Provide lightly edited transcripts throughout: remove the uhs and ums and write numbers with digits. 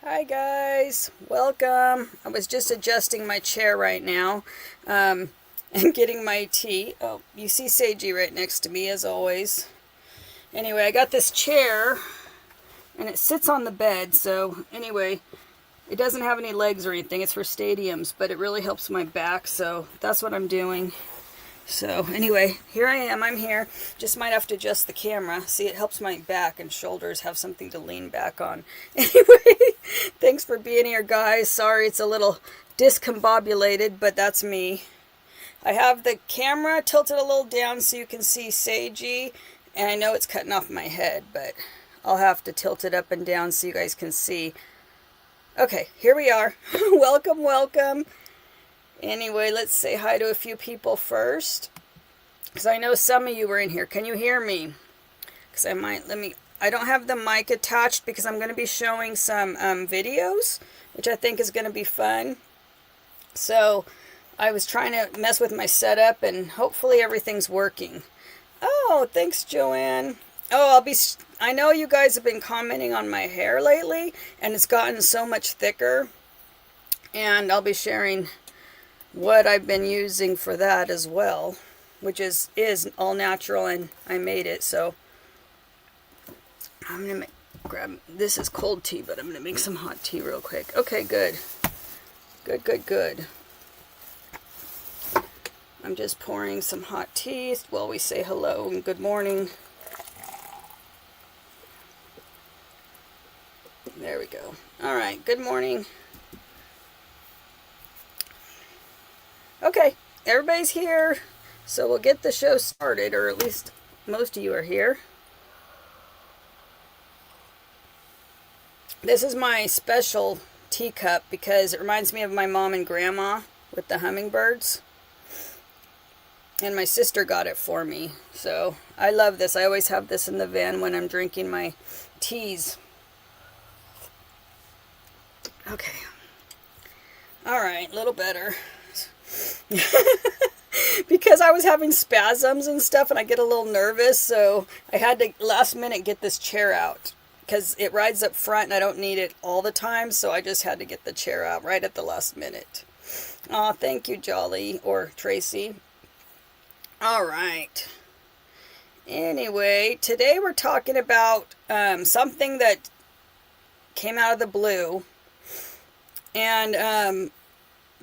Hi guys, welcome. I was just adjusting my chair right now and getting my tea. Oh, you see Sagie right next to me as always. Anyway, I got this chair and it sits on the bed, so anyway, it doesn't have any legs or anything. It's for stadiums, but it really helps my back, so that's what I'm doing. So anyway, here I am. I'm here. Just might have to adjust the camera. See, it helps my back and shoulders have something to lean back on. Anyway, thanks for being here, guys. Sorry it's a little discombobulated, but that's me. I have the camera tilted a little down so you can see Sagie, and I know it's cutting off my head, but I'll have to tilt it up and down so you guys can see. Okay, here we are. Welcome, welcome. Anyway, let's say hi to a few people first, because I know some of you were in here. Can you hear me? Because I don't have the mic attached because I'm going to be showing some videos, which I think is going to be fun. So I was trying to mess with my setup, and hopefully everything's working. Oh, thanks, Joanne. Oh, I know you guys have been commenting on my hair lately, and it's gotten so much thicker, and I'll be sharing what I've been using for that as well, which is all natural, and I made it. So I'm gonna grab, this is cold tea, but I'm gonna make some hot tea real quick. Okay, good. I'm just pouring some hot tea while we say hello and good morning. There we go. All right, good morning. Okay, everybody's here, so we'll get the show started, or at least most of you are here. This is my special teacup because it reminds me of my mom and grandma with the hummingbirds. And my sister got it for me, so I love this. I always have this in the van when I'm drinking my teas. Okay. All right, a little better. Because I was having spasms and stuff, and I get a little nervous, so I had to last minute get this chair out because it rides up front and I don't need it all the time, so I just had to get the chair out right at the last minute. Oh, thank you, Jolly, or Tracy. All right. Anyway, today we're talking about something that came out of the blue, and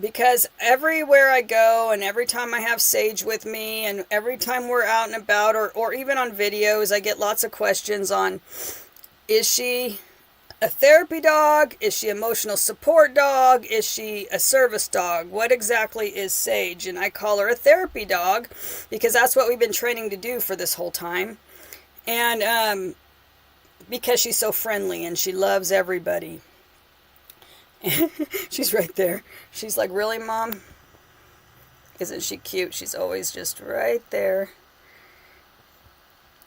because everywhere I go and every time I have Sage with me and every time we're out and about, or even on videos, I get lots of questions on, is she a therapy dog? Is she an emotional support dog? Is she a service dog? What exactly is Sage? And I call her a therapy dog because that's what we've been training to do for this whole time. And because she's so friendly and she loves everybody. She's right there. She's like, really, Mom? Isn't she cute? She's always just right there.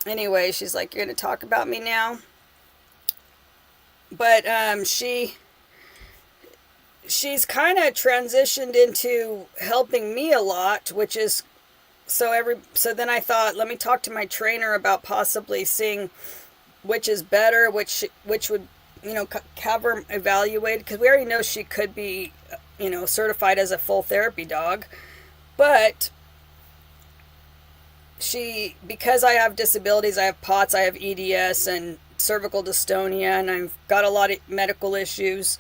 Anyway, she's like, you're going to talk about me now? But she's kind of transitioned into helping me a lot, which is so then I thought, let me talk to my trainer about possibly seeing which is better, which would, have her evaluated, because we already know she could be, certified as a full therapy dog, but because I have disabilities, I have POTS, I have EDS and cervical dystonia, and I've got a lot of medical issues.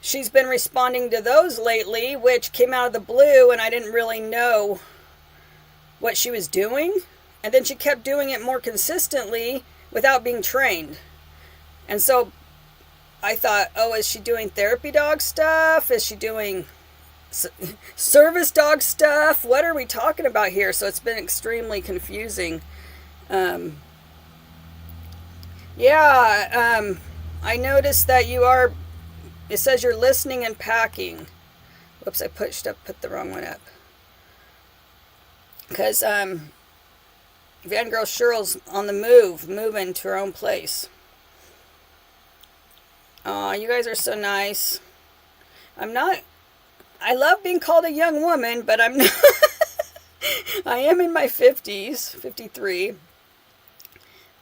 She's been responding to those lately, which came out of the blue, and I didn't really know what she was doing, and then she kept doing it more consistently without being trained. And so I thought, oh, is she doing therapy dog stuff? Is she doing service dog stuff? What are we talking about here? So it's been extremely confusing. I noticed that it says you're listening and packing. Whoops, I put the wrong one up. Because Van Girl Cheryl's on the move, moving to her own place. Aw, you guys are so nice. I love being called a young woman, but I'm not. I am in my 50s, 53.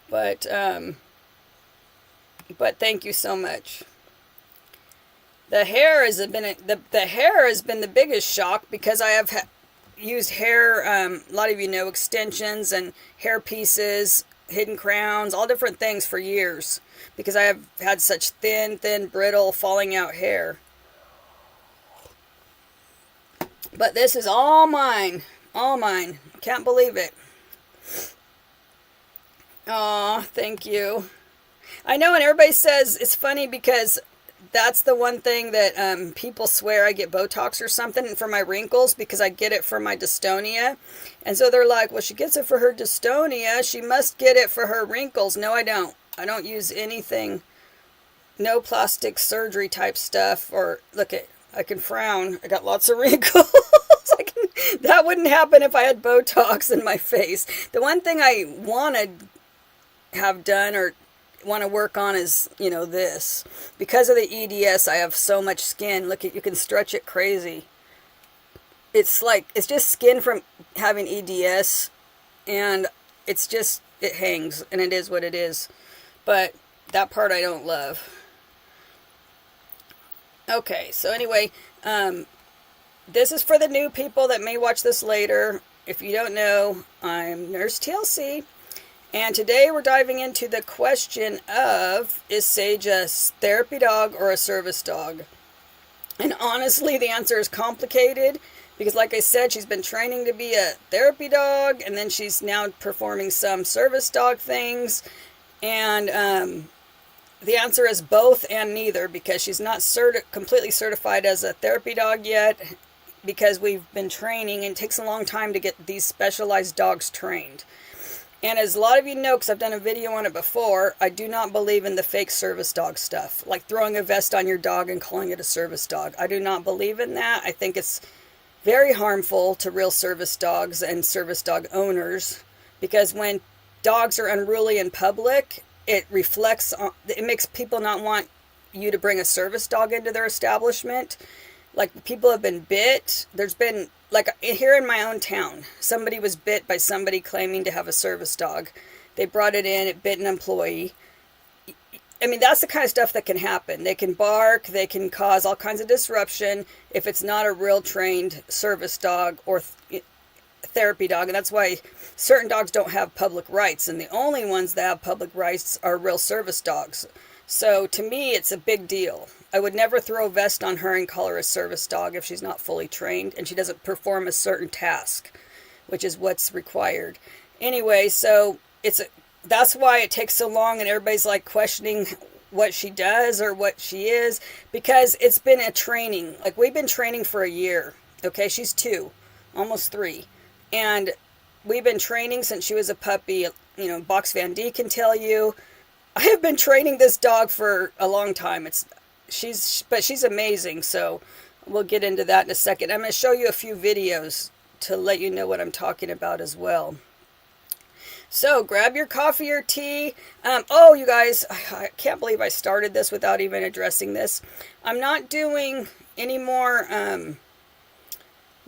But thank you so much. The hair has been the hair has been the biggest shock because I have used hair. A lot of you know extensions and hair pieces, hidden crowns, all different things for years because I have had such thin, brittle, falling out hair. But this is all mine. All mine. Can't believe it. Aw, thank you. I know, and everybody says it's funny because that's the one thing that people swear I get Botox or something for my wrinkles because I get it for my dystonia. And so they're like, well, she gets it for her dystonia. She must get it for her wrinkles. No, I don't. I don't use anything. No plastic surgery type stuff. Or look at, I can frown. I got lots of wrinkles. That wouldn't happen if I had Botox in my face. The one thing I want to have done or want to work on is, you know, this. Because of the EDS, I have so much skin. Look at, you can stretch it crazy. It's like, it's just skin from having EDS, and it's just, it hangs, and it is what it is. But that part I don't love. Okay, so anyway, this is for the new people that may watch this later. If you don't know, I'm Nurse TLC. And today we're diving into the question of, is Sage a therapy dog or a service dog? And honestly, the answer is complicated because like I said, she's been training to be a therapy dog, and then she's now performing some service dog things. And the answer is both and neither, because she's not completely certified as a therapy dog yet, because we've been training, and it takes a long time to get these specialized dogs trained. And as a lot of you know, because I've done a video on it before, I do not believe in the fake service dog stuff, like throwing a vest on your dog and calling it a service dog. I do not believe in that. I think it's very harmful to real service dogs and service dog owners, because when dogs are unruly in public, it reflects on, it makes people not want you to bring a service dog into their establishment. Like, people have been bit. There's been, like, here in my own town, somebody was bit by somebody claiming to have a service dog. They brought it in, it bit an employee. I mean, that's the kind of stuff that can happen. They can bark, they can cause all kinds of disruption if it's not a real trained service dog or therapy dog. And that's why certain dogs don't have public rights, and the only ones that have public rights are real service dogs. So to me, it's a big deal. I would never throw a vest on her and call her a service dog if she's not fully trained and she doesn't perform a certain task, which is what's required. Anyway, so that's why it takes so long, and everybody's like questioning what she does or what she is, because it's been a training. Like, we've been training for a year. Okay, she's 2, almost 3. And we've been training since she was a puppy. You know, Box Van D can tell you. I have been training this dog for a long time. She's amazing, so we'll get into that in a second. I'm going to show you a few videos to let you know what I'm talking about as well. So grab your coffee or tea. Oh, you guys, I can't believe I started this without even addressing this. I'm not doing any more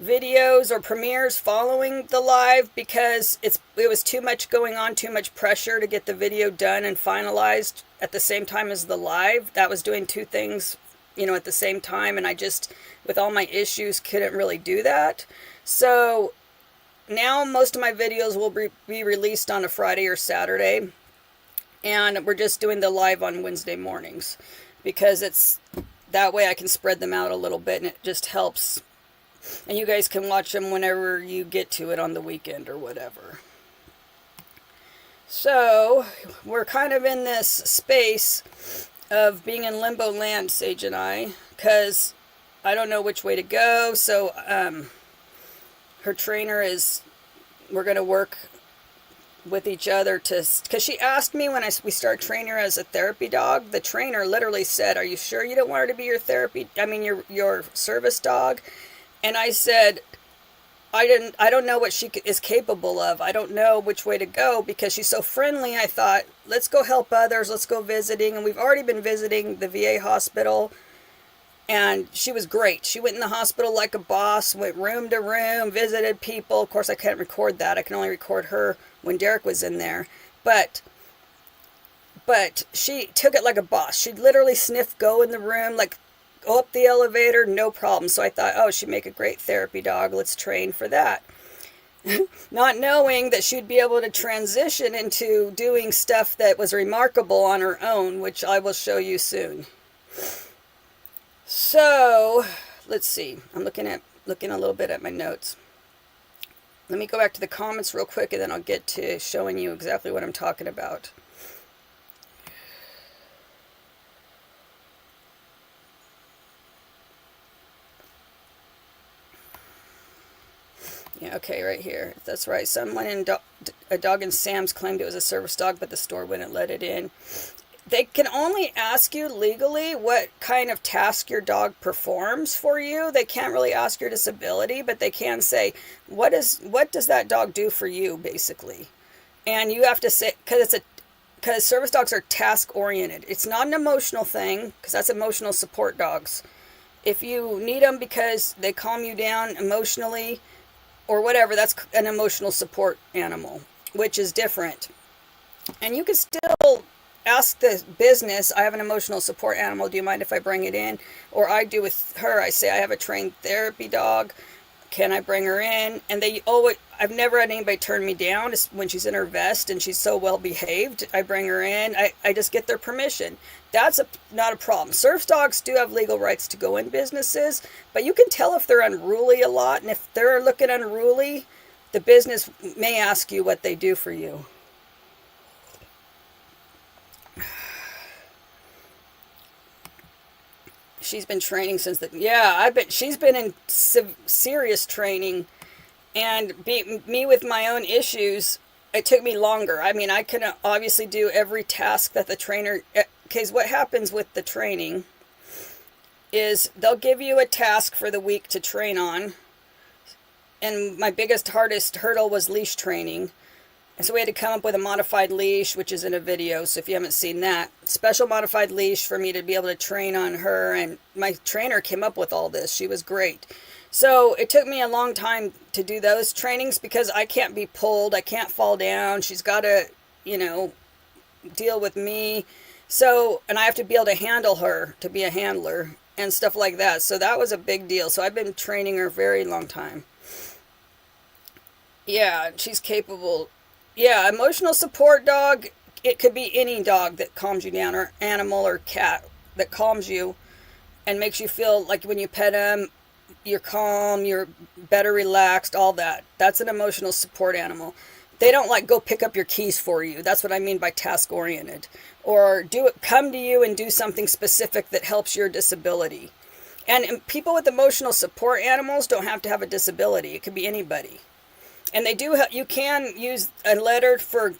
videos or premieres following the live because it was too much going on, too much pressure to get the video done and finalized at the same time as the live. That was doing 2 things, you know, at the same time, and I just, with all my issues, couldn't really do that. So now most of my videos will be released on a Friday or Saturday, and we're just doing the live on Wednesday mornings because it's that way I can spread them out a little bit, and it just helps. And you guys can watch them whenever you get to it on the weekend or whatever. So, we're kind of in this space of being in limbo land, Sage and I, because I don't know which way to go. So, her trainer we're going to work with each other because she asked me when we started training her as a therapy dog. The trainer literally said, "Are you sure you don't want her to be your service dog?" And I said, I don't know what she is capable of. I don't know which way to go because she's so friendly. I thought, let's go help others. Let's go visiting. And we've already been visiting the VA hospital. And she was great. She went in the hospital like a boss, went room to room, visited people. Of course, I can't record that. I can only record her when Derek was in there. But she took it like a boss. She'd literally go in the room, like go up the elevator, no problem. So I thought, oh, she'd make a great therapy dog. Let's train for that. Not knowing that she'd be able to transition into doing stuff that was remarkable on her own, which I will show you soon. So, let's see. I'm looking a little bit at my notes. Let me go back to the comments real quick, and then I'll get to showing you exactly what I'm talking about. Yeah, okay, right here. That's right. Someone in a dog in Sam's claimed it was a service dog, but the store wouldn't let it in. They can only ask you legally what kind of task your dog performs for you. They can't really ask your disability, but they can say, what does that dog do for you, basically? And you have to say, because service dogs are task oriented. It's not an emotional thing, because that's emotional support dogs. If you need them because they calm you down emotionally or whatever, that's an emotional support animal, which is different. And you can still ask the business, I have an emotional support animal, do you mind if I bring it in? Or I do with her, I say, I have a trained therapy dog, can I bring her in? And they always, I've never had anybody turn me down. It's when she's in her vest and she's so well behaved, I bring her in, I just get their permission. That's not a problem. Service dogs do have legal rights to go in businesses, but you can tell if they're unruly a lot, and if they're looking unruly, the business may ask you what they do for you. She's been training since she's been in serious training, and me with my own issues, it took me longer. I mean, I can obviously do every task that the trainer, because what happens with the training is they'll give you a task for the week to train on, and my hardest hurdle was leash training. And so we had to come up with a modified leash, which is in a video, so if you haven't seen that. Special modified leash for me to be able to train on her, and my trainer came up with all this. She was great. So it took me a long time to do those trainings because I can't be pulled, I can't fall down, she's got to, deal with me. So, and I have to be able to handle her, to be a handler, and stuff like that. So that was a big deal. So I've been training her a very long time. Yeah, she's capable. Yeah, emotional support dog, it could be any dog that calms you down, or animal or cat that calms you and makes you feel like when you pet them, you're calm, you're better relaxed, all that. That's an emotional support animal. They don't go pick up your keys for you. That's what I mean by task oriented. Or come to you and do something specific that helps your disability. And people with emotional support animals don't have to have a disability. It could be anybody. And you can use a letter for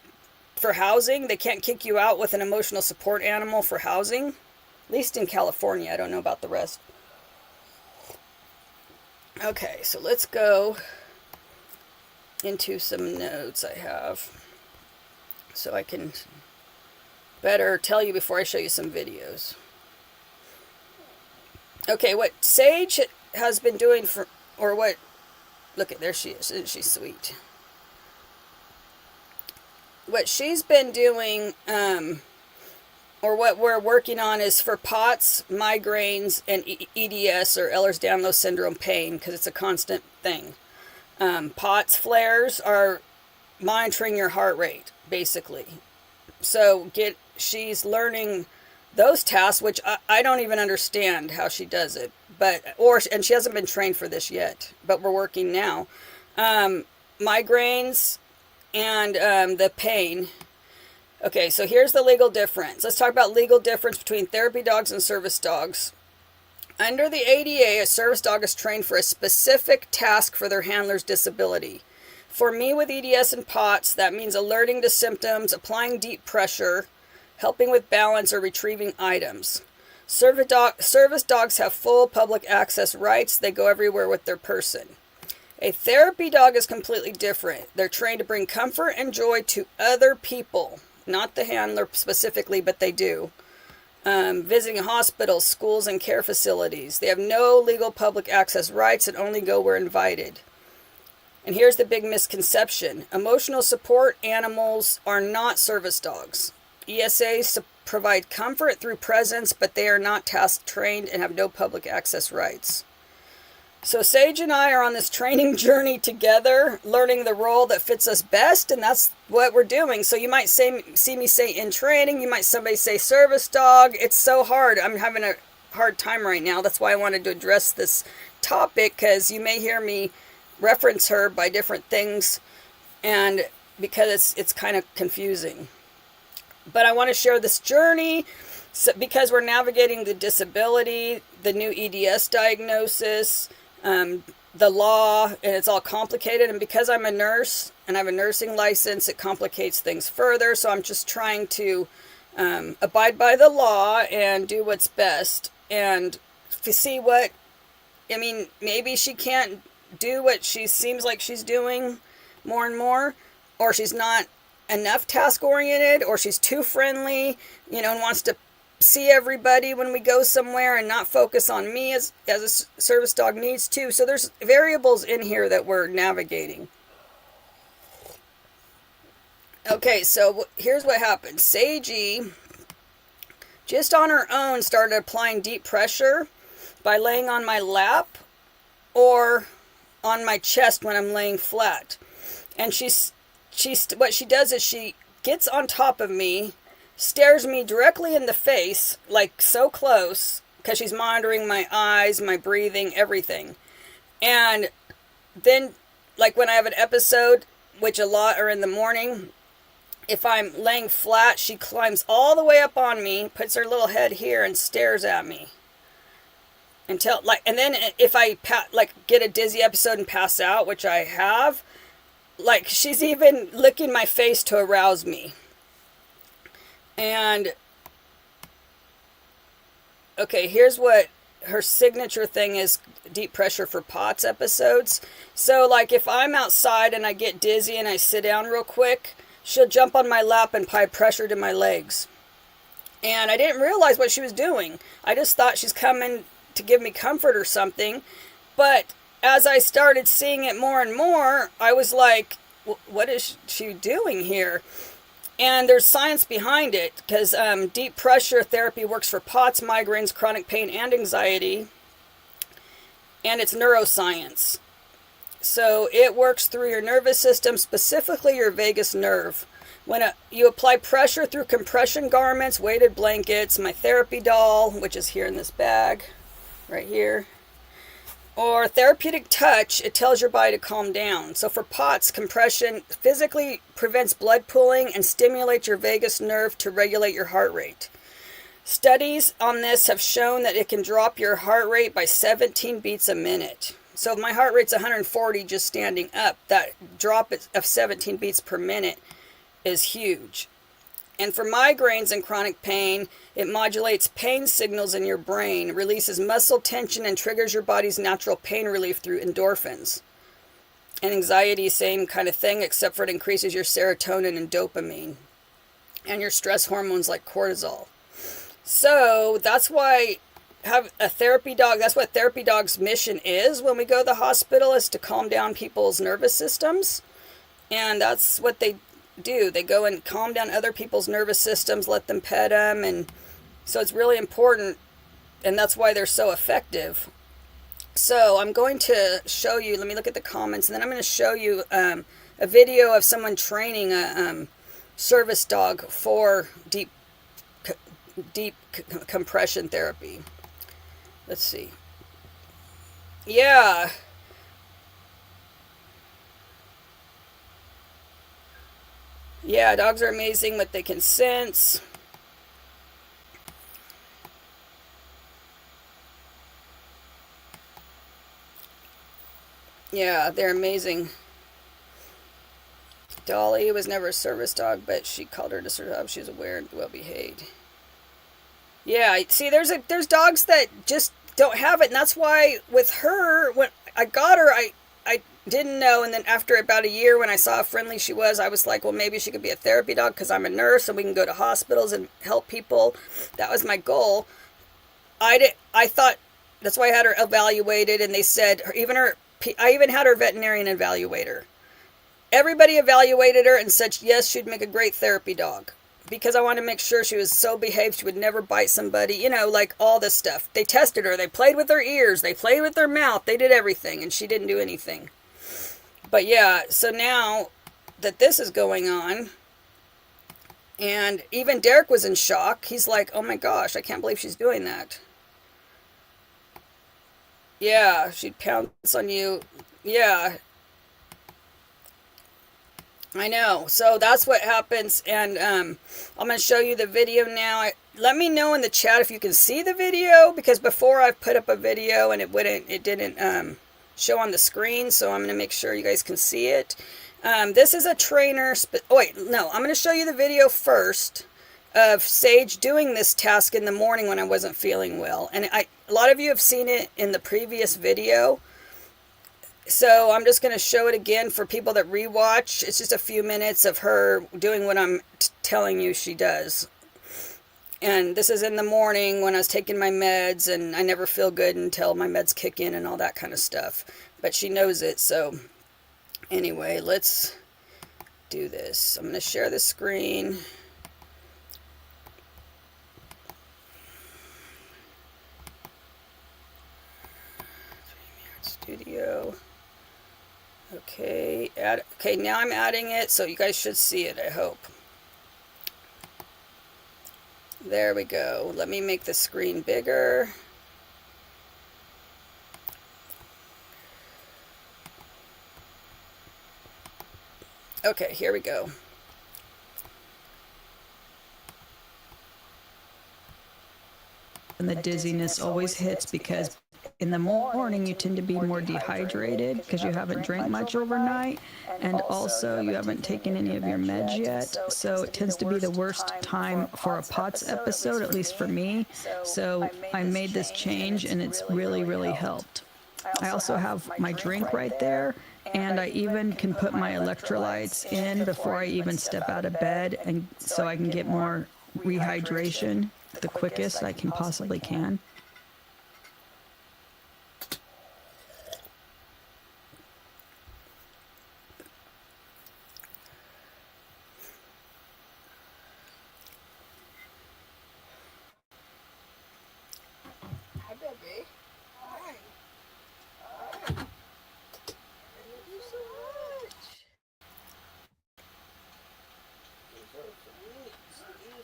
housing. They can't kick you out with an emotional support animal for housing. At least in California. I don't know about the rest. Okay, so let's go into some notes I have, so I can better tell you before I show you some videos. Okay, what Sage has been doing look at, there she is. Isn't she sweet? What she's been doing, or what we're working on, is for POTS, migraines, and EDS, or Ehlers-Danlos Syndrome pain, because it's a constant thing. POTS flares are monitoring your heart rate, basically. So she's learning those tasks, which I don't even understand how she does it. And she hasn't been trained for this yet, but we're working now. Migraines and the pain. Okay, so here's the legal difference. Let's talk about legal difference between therapy dogs and service dogs. Under the ADA, a service dog is trained for a specific task for their handler's disability. For me with EDS and POTS, that means alerting to symptoms, applying deep pressure, helping with balance, or retrieving items. Service dogs have full public access rights. They go everywhere with their person. A therapy dog is completely different. They're trained to bring comfort and joy to other people. Not the handler specifically, but they do. Visiting hospitals, schools, and care facilities. They have no legal public access rights and only go where invited. And here's the big misconception. Emotional support animals are not service dogs. ESA provide comfort through presence, but they are not task trained and have no public access rights. So Sage and I are on this training journey together, learning the role that fits us best, and that's what we're doing. So you might see me say in training, you might somebody say service dog. It's so hard. I'm having a hard time right now. That's why I wanted to address this topic, because you may hear me reference her by different things, and because it's kind of confusing. But I want to share this journey because we're navigating the disability, the new EDS diagnosis, the law, and it's all complicated. And because I'm a nurse and I have a nursing license, it complicates things further. So I'm just trying to abide by the law and do what's best. And to see what, I mean, maybe she can't do what she seems like she's doing more and more, or she's not enough task oriented, or she's too friendly, and wants to see everybody when we go somewhere and not focus on me as a service dog needs to. So there's variables in here that we're navigating. Okay, so here's what happened. Sagie, just on her own, started applying deep pressure by laying on my lap or on my chest when I'm laying flat. And what she does is she gets on top of me, stares me directly in the face, like so close, because she's monitoring my eyes, my breathing, everything. And then, like when I have an episode, which a lot are in the morning, if I'm laying flat, she climbs all the way up on me, puts her little head here, and stares at me. And then if I get a dizzy episode and pass out, which I have, she's even licking my face to arouse me. And okay, here's what her signature thing is: deep pressure for POTS episodes. So if I'm outside and I get dizzy and I sit down real quick, she'll jump on my lap and apply pressure to my legs. And I didn't realize what she was doing. I just thought she's coming to give me comfort or something. But as I started seeing it more and more, I was like, what is she doing here? And there's science behind it, because deep pressure therapy works for POTS, migraines, chronic pain, and anxiety. And it's neuroscience. So it works through your nervous system, specifically your vagus nerve. When you apply pressure through compression garments, weighted blankets, my therapy doll, which is here in this bag, right here, or therapeutic touch, it tells your body to calm down. So for POTS, compression physically prevents blood pooling and stimulates your vagus nerve to regulate your heart rate. Studies on this have shown that it can drop your heart rate by 17 beats a minute. So if my heart rate's 140 just standing up, that drop of 17 beats per minute is huge. And for migraines and chronic pain, it modulates pain signals in your brain, releases muscle tension, and triggers your body's natural pain relief through endorphins. And anxiety, same kind of thing, except for it increases your serotonin and dopamine and your stress hormones like cortisol. So that's why have a therapy dog, that's what therapy dog's mission is when we go to the hospital, is to calm down people's nervous systems. And that's what they do. They go and calm down other people's nervous systems, let them pet them, and so it's really important, and that's why they're so effective. So I'm going to show you, let me look at the comments, and then I'm going to show you a video of someone training a service dog for deep compression therapy. Let's see. Yeah. Yeah, dogs are amazing what they can sense. Yeah, they're amazing. Dolly was never a service dog, but she called her to serve. She was aware and well behaved. Yeah, see, there's dogs that just don't have it, and that's why with her, when I got her, I didn't know, and then after about a year, when I saw how friendly she was, I was like, well, maybe she could be a therapy dog, because I'm a nurse and we can go to hospitals and help people. That was my goal. I thought, that's why I had her evaluated, and they said, I even had her veterinarian evaluate her. Everybody evaluated her and said, yes, she'd make a great therapy dog. because I wanted to make sure she was so behaved she would never bite somebody, you know, like all this stuff. They tested her. They played with her ears. They played with her mouth. They did everything, and she didn't do anything. But yeah, so now that this is going on, and even Derek was in shock. He's like, oh my gosh, I can't believe she's doing that. Yeah, she'd pounce on you. Yeah, I know. So that's what happens, and I'm going to show you the video now. Let me know in the chat if you can see the video, because before I put up a video and it didn't show on the screen, so I'm going to make sure you guys can see it. This is a trainer. Oh wait, no, I'm going to show you the video first of Sage doing this task in the morning when I wasn't feeling well, and a lot of you have seen it in the previous video. So I'm just going to show it again for people that rewatch. It's just a few minutes of her doing what I'm telling you she does. And this is in the morning when I was taking my meds, and I never feel good until my meds kick in and all that kind of stuff. But she knows it, so anyway, let's do this. I'm going to share the screen. Studio. Okay, okay, now I'm adding it, so you guys should see it, I hope. There we go. Let me make the screen bigger. Okay, here we go. And the dizziness always hits because in the morning you tend to be more dehydrated because you haven't drank much overnight, and also you haven't taken any of your meds yet, so it tends to be the worst time for a POTS episode, at least for me. So I made this change and it's really helped. I also have my drink right there, and I even can put my electrolytes in before I even step out of bed, and so I can get more rehydration the quickest I can possibly can. Hi, baby. Hi. Hi. Thank you so much. You're so sweet, sleepy.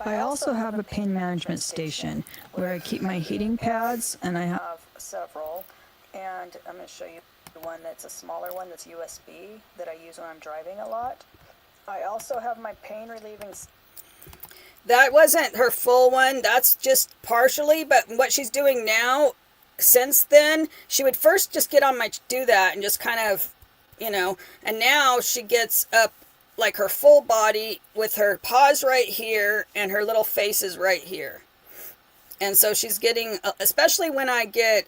I also have a pain management station where I keep my heating pads, and I have several, and I'm going to show you the one that's a smaller one that's USB that I use when I'm driving a lot. I also have my pain relieving. That wasn't her full one, that's just partially, but what she's doing now, since then, she would first just get on my, do that and just kind of, you know, and now she gets up like her full body with her paws right here and her little face is right here. And so she's getting, especially when I get,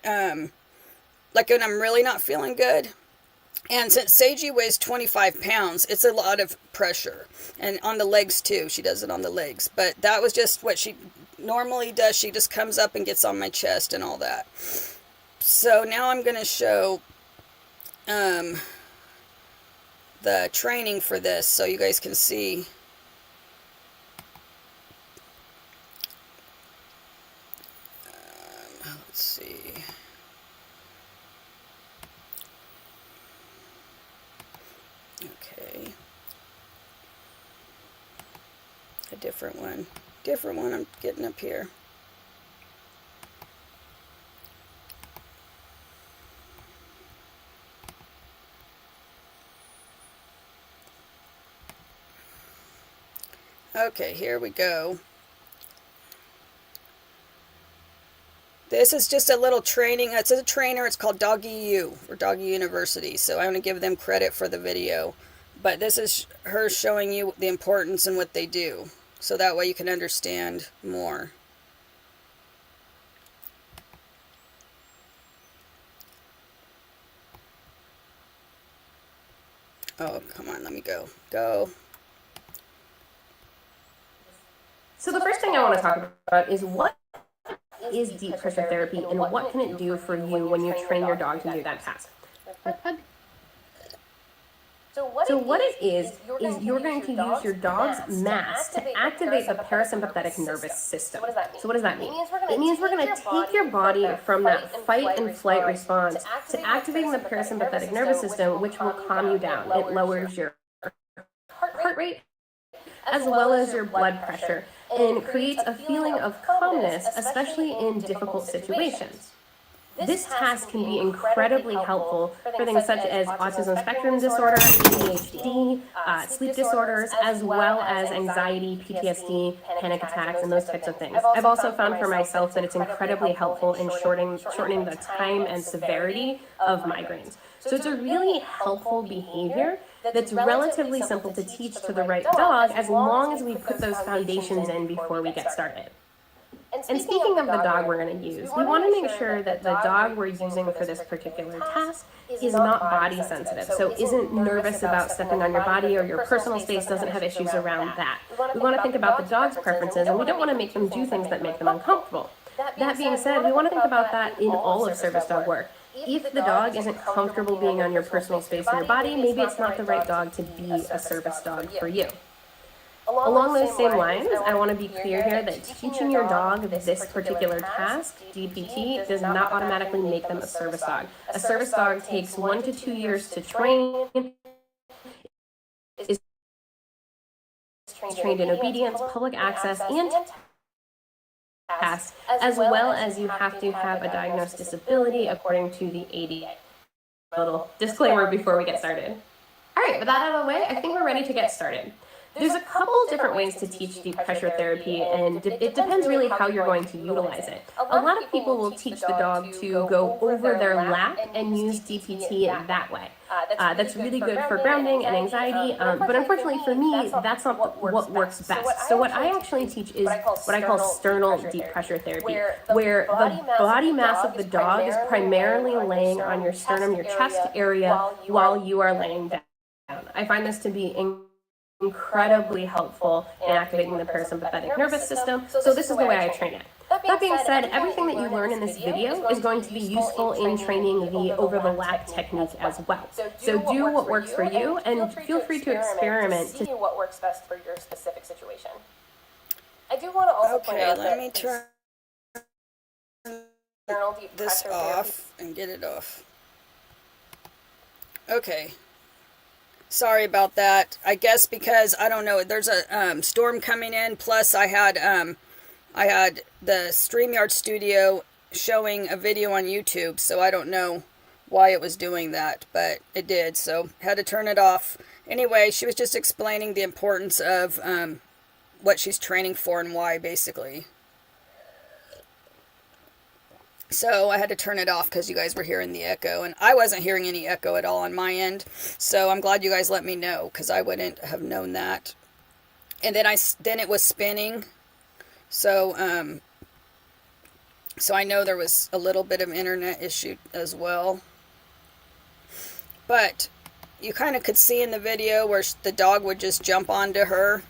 like when I'm really not feeling good. And since Sagie weighs 25 pounds, it's a lot of pressure. And on the legs too, she does it on the legs. But that was just what she normally does. She just comes up and gets on my chest and all that. So now I'm going to show, the training for this so you guys can see. Let's see. Okay. A different one. Different one I'm getting up here. Okay, here we go. This is just a little training. It's a trainer. It's called Doggy U, or Doggy University. So I want to give them credit for the video. But this is her showing you the importance and what they do. So that way you can understand more. Oh, come on, let me go. Go. So the first thing I want to talk about is what is deep pressure therapy and what can it do for you when you train your dog to do that task? So what it is you're going to use your dog's mass to activate the parasympathetic nervous system. So what does that mean? It means we're going to take your body from that fight and flight response to activating the parasympathetic nervous system, which will calm you down. It lowers your heart rate as well as your blood pressure and creates a feeling of calmness, especially in difficult situations. This task can be incredibly helpful for things such as autism spectrum disorder, ADHD, sleep disorders, as well as anxiety, PTSD, panic attacks, and those types of things. I've also found for myself that it's incredibly helpful in shortening the time and severity of migraines. So it's a really helpful behavior that's relatively simple to teach to the right dog as long as we put those foundations in before we get started. And speaking of the dog we're going to use, we want to make sure that the dog we're using for this particular task is not body sensitive, so isn't nervous about stepping on your body or your personal space, doesn't have issues around that. We want to think about the dog's preferences, and we don't want to make them do things that make them uncomfortable. That being said, we want to think about that in all of service dog work. If the dog isn't comfortable being on your personal space or your body, maybe it's not the right dog to be a service dog for you. Along those same lines, I want to be clear here that teaching your dog this particular task, DPT, does not automatically make them a service dog. A service dog takes 1 to 2 years to train, is trained in obedience, public access, and tasks, as well as you have to have a diagnosed disability according to the ADA. A little disclaimer before we get started. All right, with that out of the way, I think we're ready to get started. There's a couple different ways to teach deep pressure therapy, and it depends really how you're going to utilize it. A lot of people will teach the dog to go over their lap and use DPT that way. That's really good for grounding and anxiety, but unfortunately for me, that's not what works best. So what I actually teach is what I call sternal deep pressure therapy, where the body mass of the dog is primarily laying on your sternum, your chest area, while you are laying down. I find this to be incredibly helpful in activating the parasympathetic nervous system, so this is the way I train it. That being said, everything that you learn in this video is going to be useful in training the over-the-lap technique as well. So do what works for you, and feel free to experiment to see what works best for your specific situation. I do want to also point out let me turn this off and get it off. Okay. Sorry about that. I guess because, I don't know, there's a storm coming in, plus I had the StreamYard studio showing a video on YouTube, so I don't know why it was doing that, but it did, so had to turn it off. Anyway, she was just explaining the importance of what she's training for and why, basically. So I had to turn it off because you guys were hearing the echo, and I wasn't hearing any echo at all on my end. So I'm glad you guys let me know, because I wouldn't have known that. And then it was spinning. So so I know there was a little bit of internet issue as well. But you kind of could see in the video where the dog would just jump onto her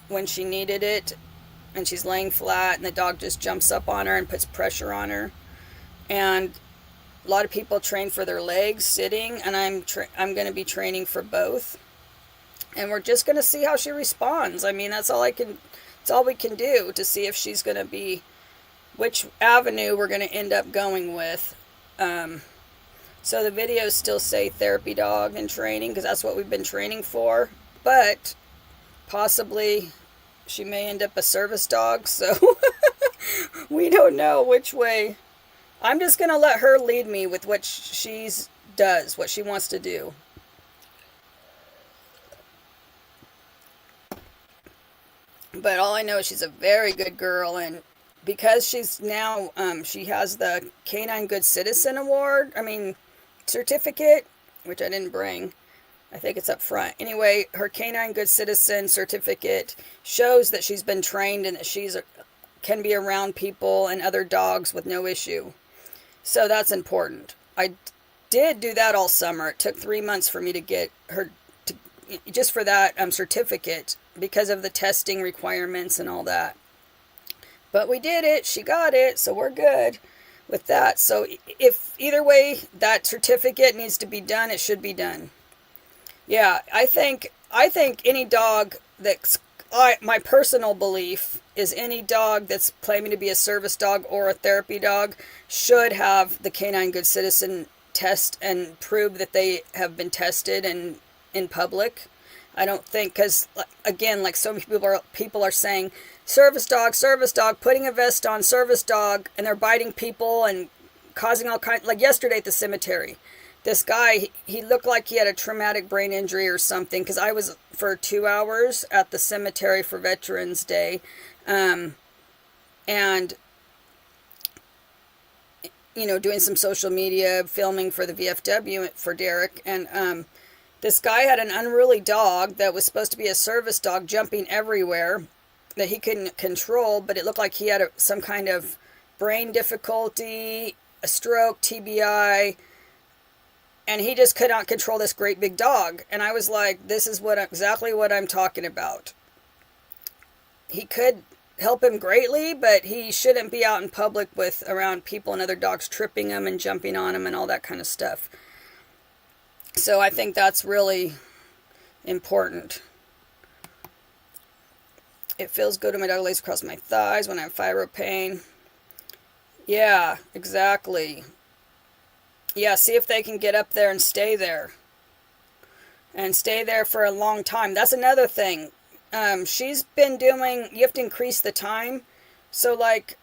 when she needed it, and she's laying flat, and the dog just jumps up on her and puts pressure on her. And a lot of people train for their legs sitting, and I'm going to be training for both. And we're just going to see how she responds. I mean, that's all we can do to see if she's going to be, which avenue we're going to end up going with. So the videos still say therapy dog and training, because that's what we've been training for. But possibly she may end up a service dog, so we don't know which way. I'm just going to let her lead me with what she does, what she wants to do. But all I know is she's a very good girl, and because she's now, she has the Canine Good Citizen Award, certificate, which I didn't bring. I think it's up front. Anyway, her Canine Good Citizen certificate shows that she's been trained and that she's can be around people and other dogs with no issue. So that's important. I did do that all summer. It took 3 months for me to get her, just for that certificate, because of the testing requirements and all that. But we did it. She got it, so we're good with that. So if either way that certificate needs to be done, it should be done. Yeah, I think any dog that's my personal belief is any dog that's claiming to be a service dog or a therapy dog should have the Canine Good Citizen test and prove that they have been tested and in public. I don't think, because again, like so many people are saying, service dog, putting a vest on, service dog, and they're biting people and causing all kinds. Like yesterday at the cemetery, this guy, he looked like he had a traumatic brain injury or something, because I was for 2 hours at the cemetery for Veterans Day, and doing some social media filming for the VFW for Derek, and this guy had an unruly dog that was supposed to be a service dog jumping everywhere that he couldn't control, but it looked like he had some kind of brain difficulty, a stroke, TBI, and he just could not control this great big dog. And I was like, this is exactly what I'm talking about. He could help him greatly, but he shouldn't be out in public around people and other dogs tripping him and jumping on him and all that kind of stuff. So I think that's really important. It feels good when my dog lays across my thighs when I have fibro pain. Yeah, exactly. Yeah, see if they can get up there and stay there. And stay there for a long time. That's another thing. She's been doing, you have to increase the time. So like,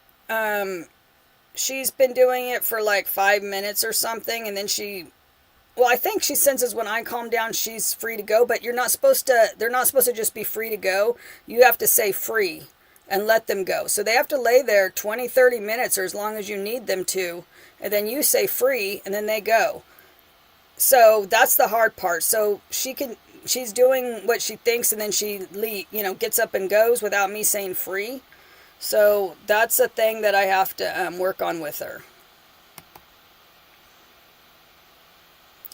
she's been doing it for like 5 minutes or something. And then I think she senses when I calm down, she's free to go. But they're not supposed to just be free to go. You have to say free and let them go. So they have to lay there 20, 30 minutes or as long as you need them to. And then you say free and then they go. So that's the hard part. So she's doing what she thinks and then she gets up and goes without me saying free. So that's a thing that I have to work on with her.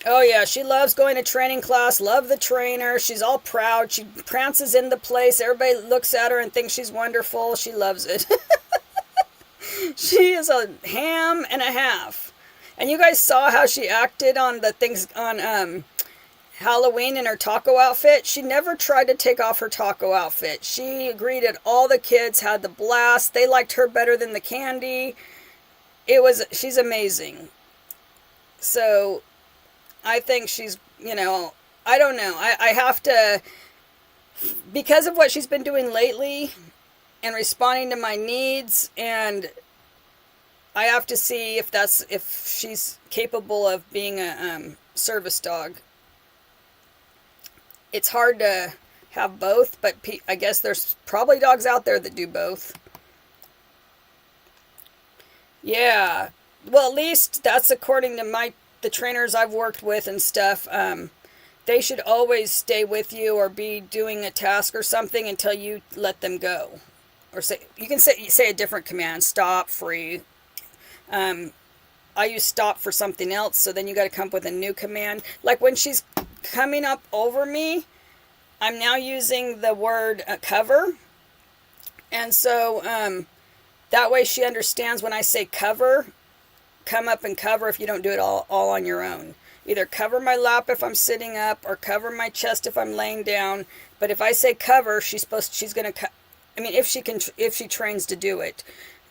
Oh yeah, she loves going to training class, love the trainer. She's all proud. She prances in the place. Everybody looks at her and thinks she's wonderful. She loves it. She is a ham and a half. And you guys saw how she acted on the things on Halloween in her taco outfit. She never tried to take off her taco outfit. She greeted all the kids, had the blast. They liked her better than the candy. She's amazing. So I think she's, I don't know. I have to, because of what she's been doing lately and responding to my needs, and I have to see if she's capable of being a service dog. It's hard to have both, but I guess there's probably dogs out there that do both. Yeah. Well, at least that's according to the trainers I've worked with and stuff. They should always stay with you or be doing a task or something until you let them go. Or you can say a different command, stop, free. I use stop for something else, so then you got to come up with a new command. Like when she's coming up over me, I'm now using the word cover. And so that way she understands when I say cover, come up and cover if you don't do it all on your own. Either cover my lap if I'm sitting up or cover my chest if I'm laying down. But if I say cover, she's going to, if she trains to do it,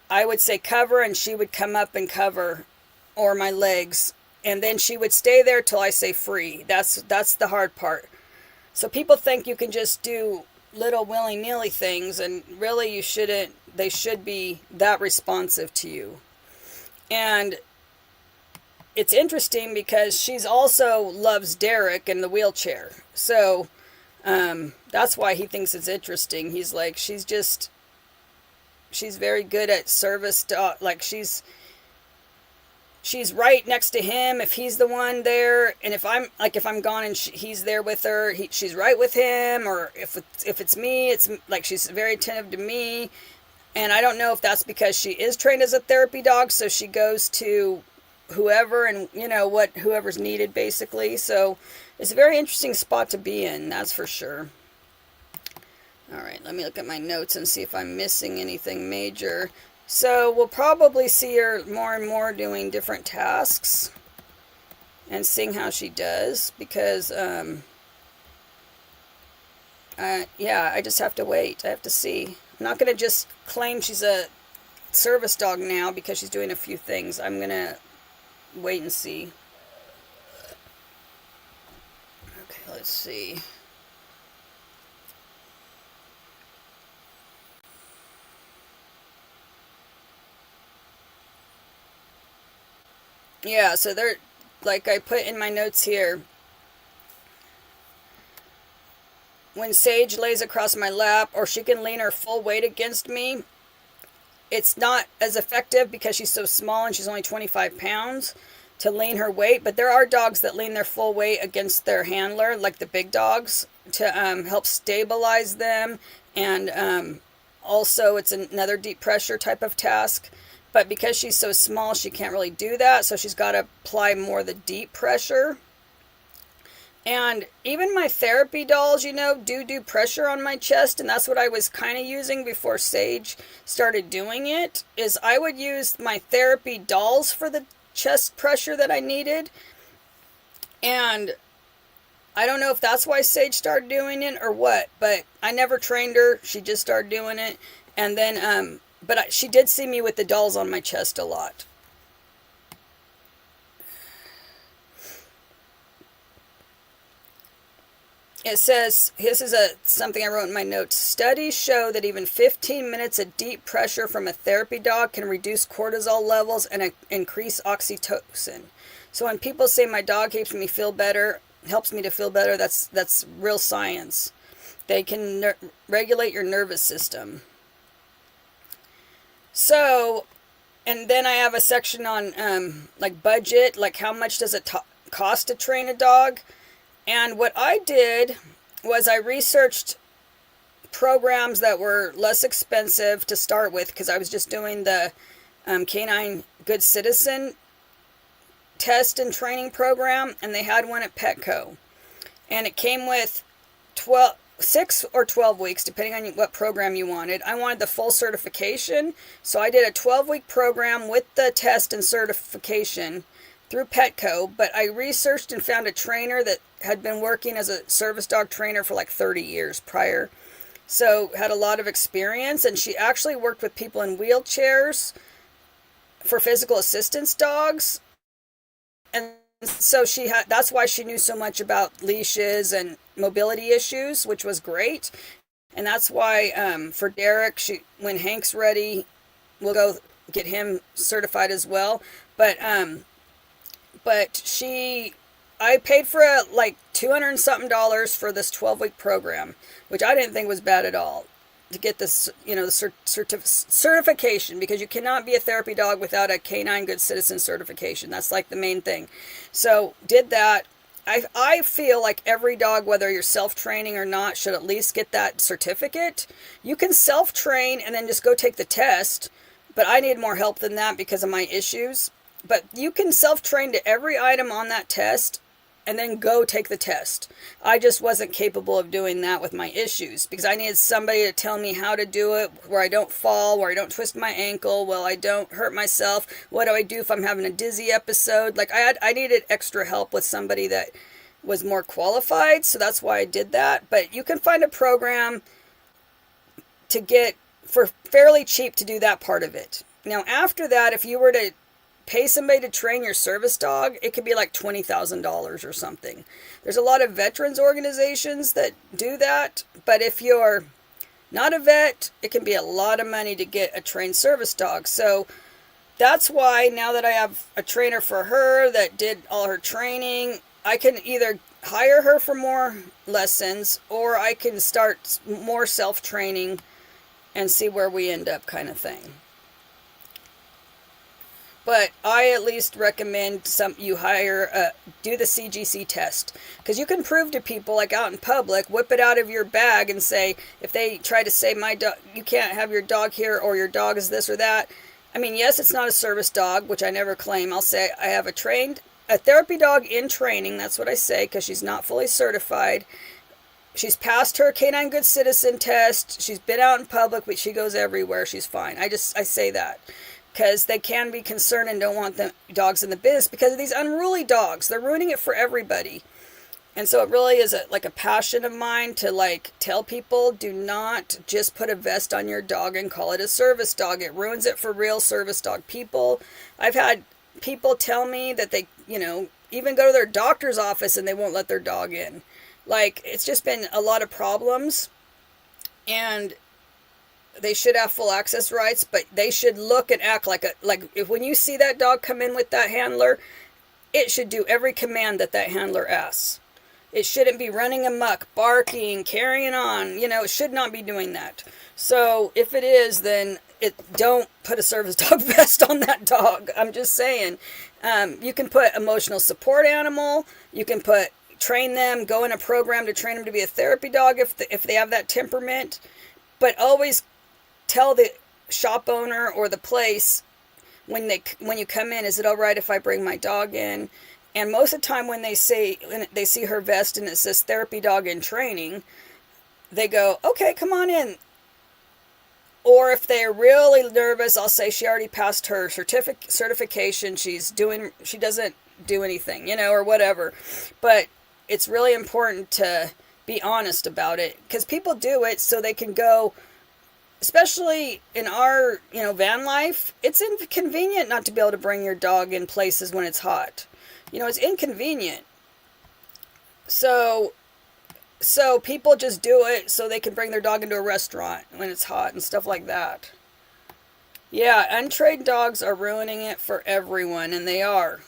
I would say cover and she would come up and cover, or my legs. And then she would stay there till I say free. That's the hard part. So people think you can just do little willy-nilly things, and really you shouldn't. They should be that responsive to you. And it's interesting because she's also loves Derek in the wheelchair. So that's why he thinks it's interesting. He's like, she's very good at service dog. Like she's right next to him if he's the one there, and if I'm gone and he's there with her, she's right with him. Or if it's me, it's like she's very attentive to me. And I don't know if that's because she is trained as a therapy dog, so she goes to whoever and whoever's needed basically. So it's a very interesting spot to be in, that's for sure. All right, let me look at my notes and see if I'm missing anything major. So we'll probably see her more and more doing different tasks and seeing how she does, because Yeah, I just have to wait. I have to see. I'm not going to just claim she's a service dog now because she's doing a few things. I'm going to wait and see. Okay, let's see. Yeah, so they're, like I put in my notes here, when Sage lays across my lap or she can lean her full weight against me, it's not as effective because she's so small and she's only 25 pounds to lean her weight. But there are dogs that lean their full weight against their handler, like the big dogs, to help stabilize them. And also, it's another deep pressure type of task. But because she's so small, she can't really do that. So she's got to apply more of the deep pressure. And even my therapy dolls, do pressure on my chest. And that's what I was kind of using before Sage started doing it, is I would use my therapy dolls for the chest pressure that I needed. And I don't know if that's why Sage started doing it or what, but I never trained her. She just started doing it. And then, she did see me with the dolls on my chest a lot. It says, this is something I wrote in my notes. Studies show that even 15 minutes of deep pressure from a therapy dog can reduce cortisol levels and increase oxytocin. So when people say my dog helps me to feel better, that's real science. They can regulate your nervous system. So, and then I have a section on like budget, like how much does it cost to train a dog? And what I did was I researched programs that were less expensive to start with, because I was just doing the Canine Good Citizen test and training program, and they had one at Petco. And it came with 6 or 12 weeks, depending on what program you wanted. I wanted the full certification, so I did a 12-week program with the test and certification through Petco, but I researched and found a trainer that had been working as a service dog trainer for like 30 years prior. So had a lot of experience, and she actually worked with people in wheelchairs for physical assistance dogs. And so that's why she knew so much about leashes and mobility issues, which was great. And that's why for Derek, when Hank's ready, we'll go get him certified as well. But I paid for like $200 and something for this 12-week program, which I didn't think was bad at all, to get this, the certification, because you cannot be a therapy dog without a Canine Good Citizen certification. That's like the main thing. So did that. I feel like every dog, whether you're self-training or not, should at least get that certificate. You can self-train and then just go take the test, but I need more help than that because of my issues. But you can self-train to every item on that test and then go take the test. I just wasn't capable of doing that with my issues, because I needed somebody to tell me how to do it, where I don't fall, where I don't twist my ankle, well, I don't hurt myself. What do I do if I'm having a dizzy episode? Like I needed extra help with somebody that was more qualified, so that's why I did that. But you can find a program to get for fairly cheap to do that part of it. Now, after that, if you were to pay somebody to train your service dog, it could be like $20,000 or something. There's a lot of veterans organizations that do that, but if you're not a vet, it can be a lot of money to get a trained service dog. So that's why now that I have a trainer for her that did all her training, I can either hire her for more lessons, or I can start more self-training and see where we end up, kind of thing. But I at least recommend you do the CGC test, because you can prove to people, like out in public, whip it out of your bag and say, if they try to say my dog, you can't have your dog here, or your dog is this or that. I mean, yes, it's not a service dog, which I never claim. I'll say I have a therapy dog in training. That's what I say, because she's not fully certified. She's passed her Canine Good Citizen test. She's been out in public, but she goes everywhere. She's fine. I say that, because they can be concerned and don't want the dogs in the business because of these unruly dogs. They're ruining it for everybody. And so it really is like a passion of mine to like tell people, do not just put a vest on your dog and call it a service dog. It ruins it for real service dog people. I've had people tell me that they, even go to their doctor's office and they won't let their dog in. Like, it's just been a lot of problems, and they should have full access rights, but they should look and act like if when you see that dog come in with that handler, it should do every command that handler asks. It shouldn't be running amok, barking, carrying on. It should not be doing that. So if it is, then don't put a service dog vest on that dog. I'm just saying. You can put emotional support animal. You can train them, go in a program to train them to be a therapy dog if they have that temperament. But always tell the shop owner or the place when you come in, is it all right if I bring my dog in? And most of the time when they see her vest and it says therapy dog in training, they go, okay, come on in. Or if they're really nervous, I'll say she already passed her certification. She doesn't do anything, or whatever. But it's really important to be honest about it, because people do it so they can go, especially in our, van life. It's inconvenient not to be able to bring your dog in places when it's hot. It's inconvenient. So people just do it so they can bring their dog into a restaurant when it's hot and stuff like that. Yeah, untrained dogs are ruining it for everyone, and they are.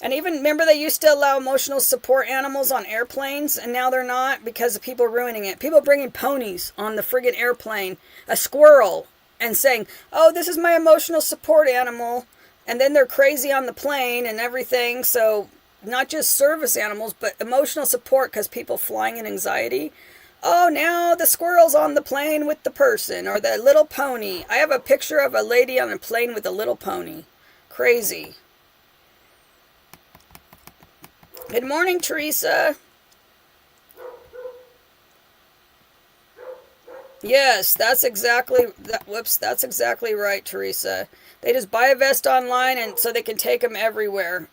And even, remember, they used to allow emotional support animals on airplanes, and now they're not because of people ruining it. People bringing ponies on the friggin' airplane, a squirrel, and saying, oh, this is my emotional support animal. And then they're crazy on the plane and everything. So not just service animals, but emotional support, because people flying in anxiety. Oh, now the squirrel's on the plane with the person, or the little pony. I have a picture of a lady on a plane with a little pony. Crazy. Good morning, Teresa. Yes, that's exactly right, Teresa. They just buy a vest online, and so they can take them everywhere.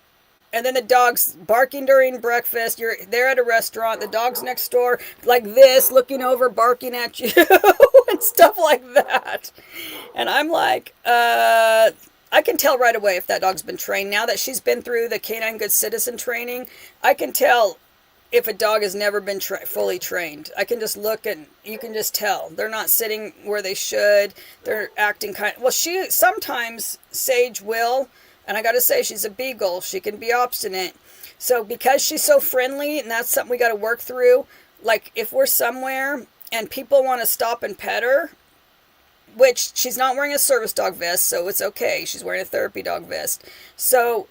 And then the dog's barking during breakfast. You're there at a restaurant. The dog's next door like this, looking over, barking at you and stuff like that. And I'm like, I can tell right away if that dog's been trained. Now that she's been through the Canine Good Citizen training, I can tell if a dog has never been fully trained. I can just look, and you can just tell. They're not sitting where they should. They're acting sometimes Sage will, and I got to say, she's a beagle. She can be obstinate. So because she's so friendly, and that's something we got to work through, like if we're somewhere and people want to stop and pet her, which she's not wearing a service dog vest, so it's okay. She's wearing a therapy dog vest. So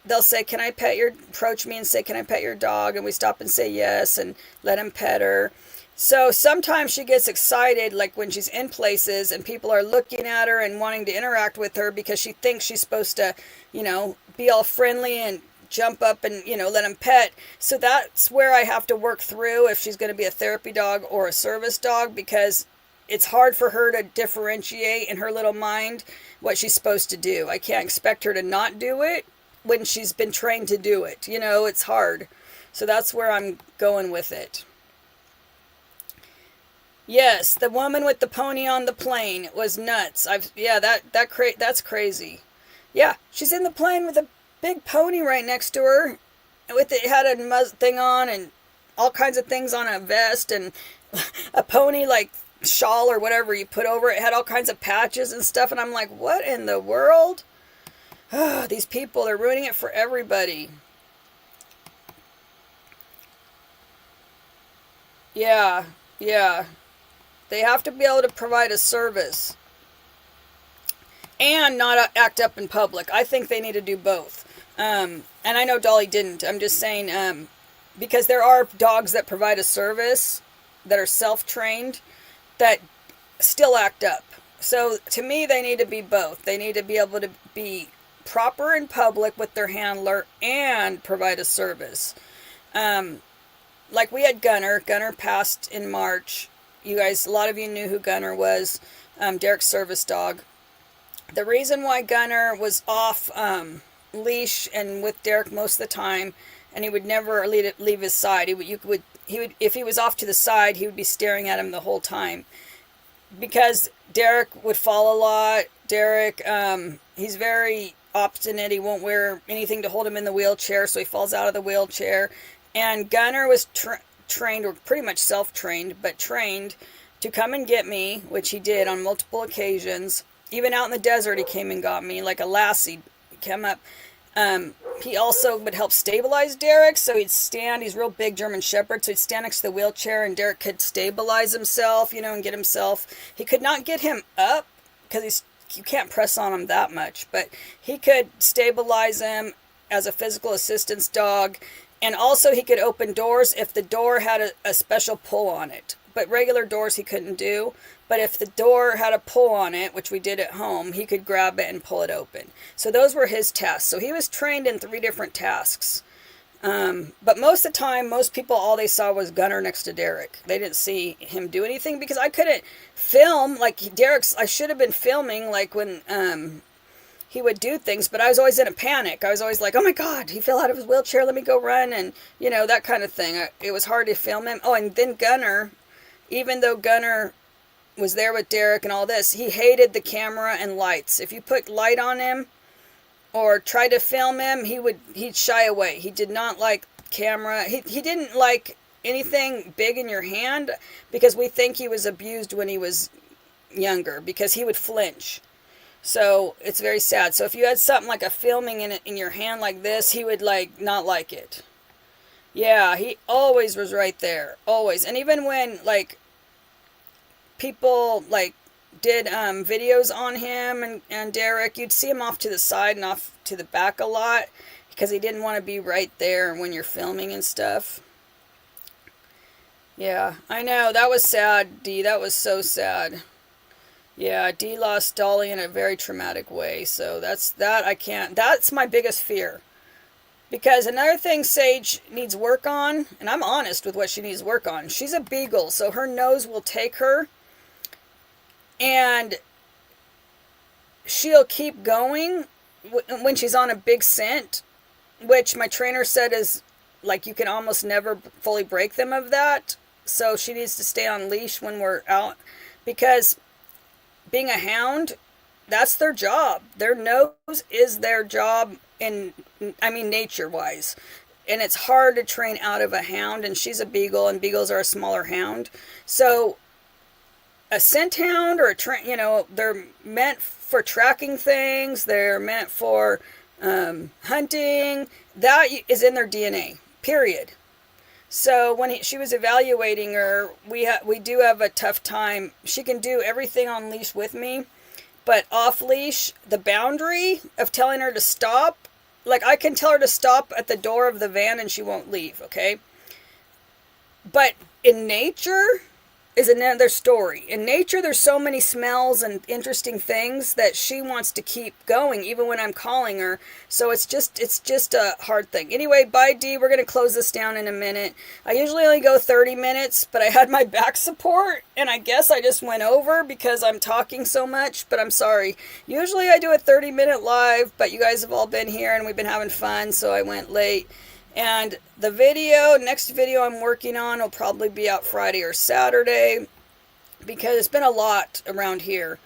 they'll say, approach me and say, can I pet your dog? And we stop and say yes and let him pet her. So sometimes she gets excited, like when she's in places and people are looking at her and wanting to interact with her because she thinks she's supposed to, be all friendly and jump up and, let him pet. So that's where I have to work through if she's going to be a therapy dog or a service dog, because it's hard for her to differentiate in her little mind what she's supposed to do. I can't expect her to not do it when she's been trained to do it. It's hard. So that's where I'm going with it. Yes, the woman with the pony on the plane was nuts. That's crazy. Yeah, she's in the plane with a big pony right next to her. It had a thing on and all kinds of things on, a vest and a pony like shawl or whatever you put over it. Had all kinds of patches and stuff, and I'm like, what in the world? These people, they're ruining it for everybody. Yeah. They have to be able to provide a service and not act up in public. I think they need to do both. And I know Dolly didn't. I'm just saying, because there are dogs that provide a service that are self-trained that still act up. So to me, they need to be both. They need to be able to be proper in public with their handler and provide a service. Like we had Gunner. Gunner passed in March. You guys, a lot of you knew who Gunner was, Derek's service dog. The reason why Gunner was off leash and with Derek most of the time and he would never leave his side. He would if he was off to the side, he would be staring at him the whole time, because Derek would fall a lot. Derek, he's very obstinate. He won't wear anything to hold him in the wheelchair, so he falls out of the wheelchair. And Gunner was trained, or pretty much self-trained, but trained to come and get me, which he did on multiple occasions. Even out in the desert, he came and got me like a lassie. He came up. He also would help stabilize Derek, so he'd stand. He's a real big German Shepherd, so he'd stand next to the wheelchair, and Derek could stabilize himself, and get himself. He could not get him up because you can't press on him that much, but he could stabilize him as a physical assistance dog, and also he could open doors if the door had a special pull on it. But regular doors he couldn't do. But if the door had a pull on it, which we did at home, he could grab it and pull it open. So those were his tasks. So he was trained in 3 different tasks. But most of the time, most people, all they saw was Gunner next to Derek. They didn't see him do anything because I couldn't film like Derek's. I should have been filming like when he would do things, but I was always in a panic. I was always like, oh my God, he fell out of his wheelchair. Let me go run. And, that kind of thing. It was hard to film him. Oh, and then Gunner, even though Gunner was there with Derek and all this, he hated the camera and lights. If you put light on him or tried to film him, he'd shy away. He did not like camera. He didn't like anything big in your hand, because we think he was abused when he was younger, because he would flinch. So it's very sad. So if you had something like a filming in your hand like this, he would not like it. Yeah, he always was right there, always. And even when people did videos on him and Derek, you'd see him off to the side and off to the back a lot, because he didn't want to be right there when you're filming and stuff. Yeah, I know, that was sad, Dee. That was so sad. Yeah, Dee lost Dolly in a very traumatic way, so that's my biggest fear. Because another thing Sage needs work on, and I'm honest with what she needs work on, she's a beagle, so her nose will take her, and she'll keep going when she's on a big scent, which my trainer said is you can almost never fully break them of that. So she needs to stay on leash when we're out, because being a hound, that's their job. Their nose is their job nature-wise. And it's hard to train out of a hound, and she's a beagle, and beagles are a smaller hound. So a scent hound or they're meant for tracking things. They're meant for hunting. That is in their DNA, period. So when she was evaluating her, we do have a tough time. She can do everything on leash with me, but off leash, the boundary of telling her to stop, I can tell her to stop at the door of the van and she won't leave, okay? But in nature is another story. In nature, there's so many smells and interesting things that she wants to keep going, even when I'm calling her. So it's just a hard thing. Anyway, bye, Dee. We're going to close this down in a minute. I usually only go 30 minutes, but I had my back support, and I guess I just went over because I'm talking so much, but I'm sorry. Usually I do a 30-minute live, but you guys have all been here, and we've been having fun, so I went late. And the next video I'm working on will probably be out Friday or Saturday, because it's been a lot around here.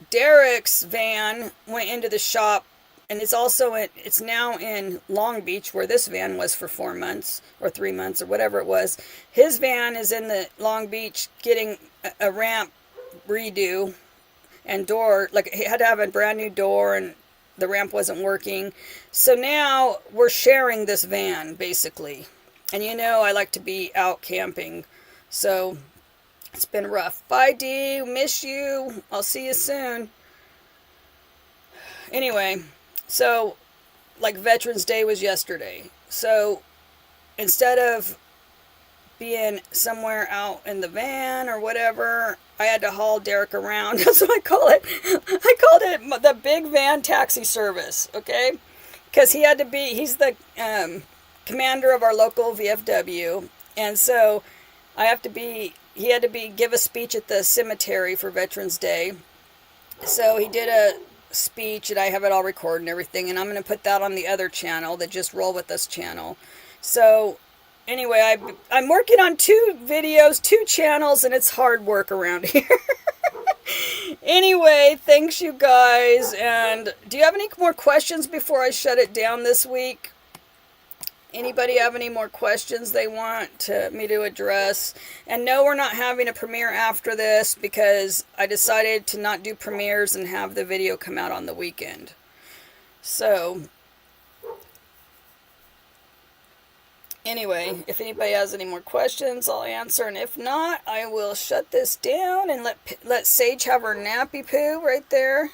Derek's van went into the shop, and it's now in Long Beach, where this van was for 4 months or 3 months or whatever it was. His van is in the Long Beach getting a ramp redo and door. He had to have a brand new door, and the ramp wasn't working. So now we're sharing this van, basically. And I like to be out camping. So it's been rough. Bye, Dee. Miss you. I'll see you soon. Anyway, so Veterans Day was yesterday. So instead of being somewhere out in the van or whatever, I had to haul Derek around. That's what I call it. I called it the big van taxi service, okay? Because he's the commander of our local VFW. And so he had to give a speech at the cemetery for Veterans Day. So he did a speech, and I have it all recorded and everything, and I'm going to put that on the other channel, the Just Roll With Us channel. So anyway, I'm working on 2 videos, 2 channels, and it's hard work around here. Anyway, thanks you guys, and do you have any more questions before I shut it down this week? Anybody have any more questions they want me to address? And no, we're not having a premiere after this because I decided to not do premieres and have the video come out on the weekend. So, anyway, if anybody has any more questions, I'll answer. And if not, I will shut this down and let Sage have her nappy poo right there.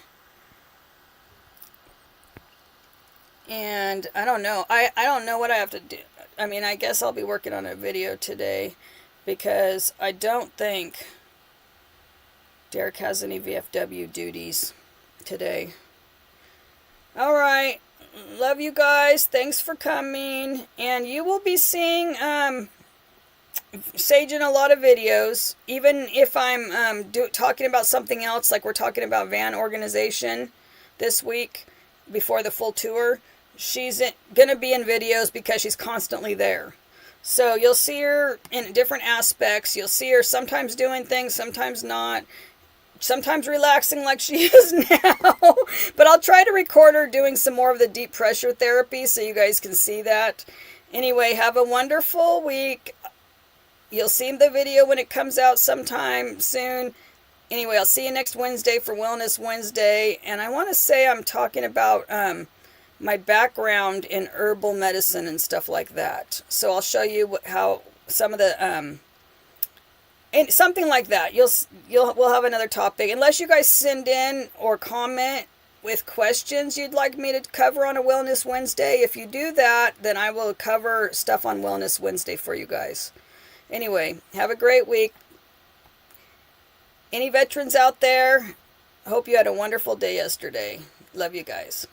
And I don't know. I don't know what I have to do. I mean, I guess I'll be working on a video today because I don't think Derek has any VFW duties today. All right. Love you guys. Thanks for coming. And you will be seeing Sage in a lot of videos. Even if I'm talking about something else, like we're talking about van organization this week before the full tour. She's going to be in videos because she's constantly there. So you'll see her in different aspects. You'll see her sometimes doing things, sometimes not. Sometimes relaxing like she is now. But I'll try to record her doing some more of the deep pressure therapy so you guys can see that. Anyway, have a wonderful week. You'll see the video when it comes out sometime soon. Anyway, I'll see you next Wednesday for Wellness Wednesday. And I want to say I'm talking about my background in herbal medicine and stuff like that. So I'll show you how some of the and something like that. We'll have another topic unless you guys send in or comment with questions you'd like me to cover on a Wellness Wednesday. If you do that, then I will cover stuff on Wellness Wednesday for you guys. Anyway, have a great week. Any veterans out there? I hope you had a wonderful day yesterday. Love you guys.